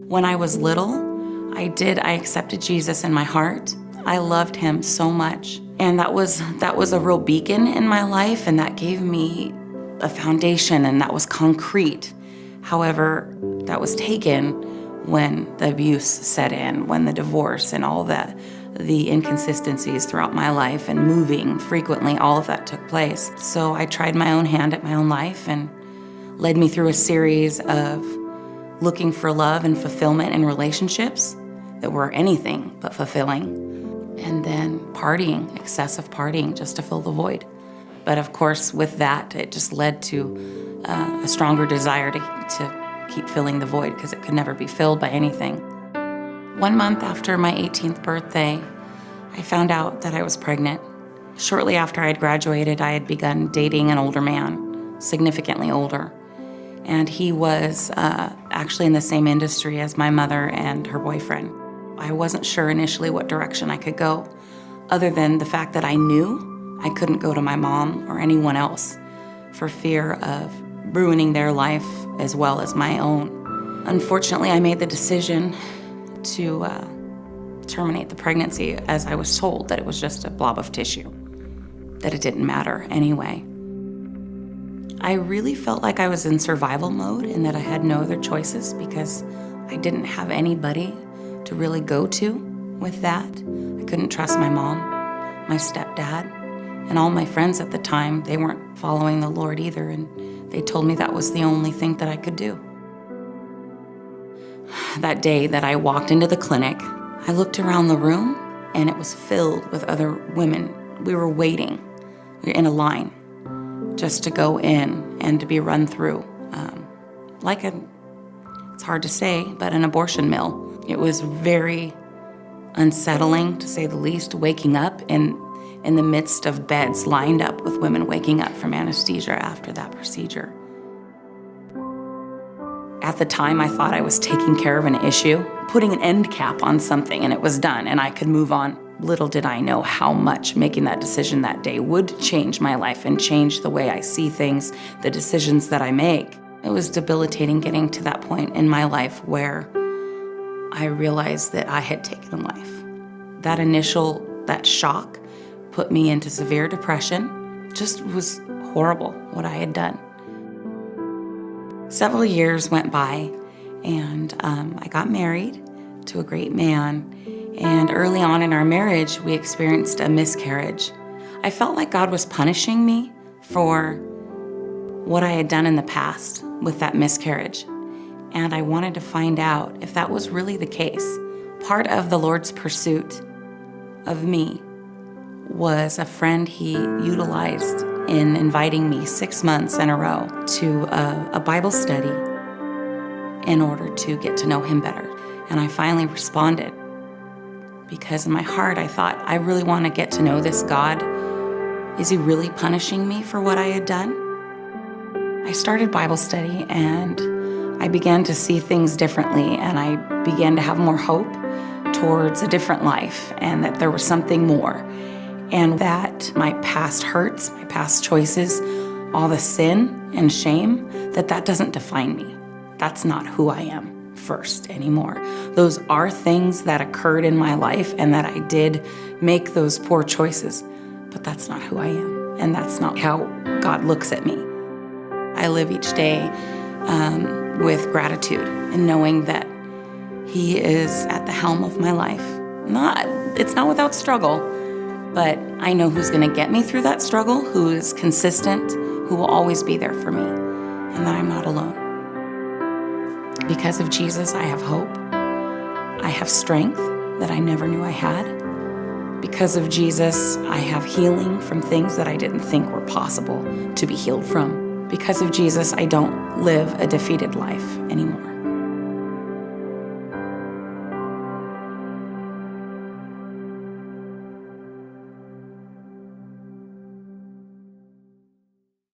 When I was little, I accepted Jesus in my heart. I loved him so much. And that was a real beacon in my life, and that gave me a foundation, and that was concrete. However, that was taken when the abuse set in, when the divorce and all the inconsistencies throughout my life and moving frequently, all of that took place. So I tried my own hand at my own life, and led me through a series of looking for love and fulfillment in relationships that were anything but fulfilling. And then partying, excessive partying, just to fill the void. But of course, with that, it just led to a stronger desire to keep filling the void, because it could never be filled by anything. 1 month after my 18th birthday, I found out that I was pregnant. Shortly after I had graduated, I had begun dating an older man, significantly older. And he was actually in the same industry as my mother and her boyfriend. I wasn't sure initially what direction I could go, other than the fact that I knew I couldn't go to my mom or anyone else for fear of ruining their life as well as my own. Unfortunately, I made the decision to terminate the pregnancy, as I was told that it was just a blob of tissue, that it didn't matter anyway. I really felt like I was in survival mode and that I had no other choices, because I didn't have anybody to really go to with that. I couldn't trust my mom, my stepdad, and all my friends at the time. They weren't following the Lord either, and they told me that was the only thing that I could do. That day that I walked into the clinic, I looked around the room and it was filled with other women. We were waiting. We were in a line just to go in and to be run through, it's hard to say, but an abortion mill. It was very unsettling, to say the least, waking up in the midst of beds lined up with women waking up from anesthesia after that procedure. At the time, I thought I was taking care of an issue, putting an end cap on something, and it was done, and I could move on. Little did I know how much making that decision that day would change my life and change the way I see things, the decisions that I make. It was debilitating getting to that point in my life where I realized that I had taken a life. That shock put me into severe depression. Just was horrible what I had done. Several years went by, and I got married to a great man. And early on in our marriage, we experienced a miscarriage. I felt like God was punishing me for what I had done in the past with that miscarriage. And I wanted to find out if that was really the case. Part of the Lord's pursuit of me was a friend he utilized in inviting me 6 months in a row to a Bible study in order to get to know him better. And I finally responded, because in my heart I thought, I really want to get to know this God. Is he really punishing me for what I had done? I started Bible study, and I began to see things differently, and I began to have more hope towards a different life, and that there was something more, and that my past hurts, my past choices, all the sin and shame, that doesn't define me. That's not who I am first anymore. Those are things that occurred in my life, and that I did make those poor choices, but that's not who I am, and that's not how God looks at me. I live each day with gratitude and knowing that he is at the helm of my life. It's not without struggle, but I know who's going to get me through that struggle, who is consistent, who will always be there for me, and that I'm not alone. Because of Jesus, I have hope. I have strength that I never knew I had. Because of Jesus, I have healing from things that I didn't think were possible to be healed from. Because of Jesus, I don't live a defeated life anymore.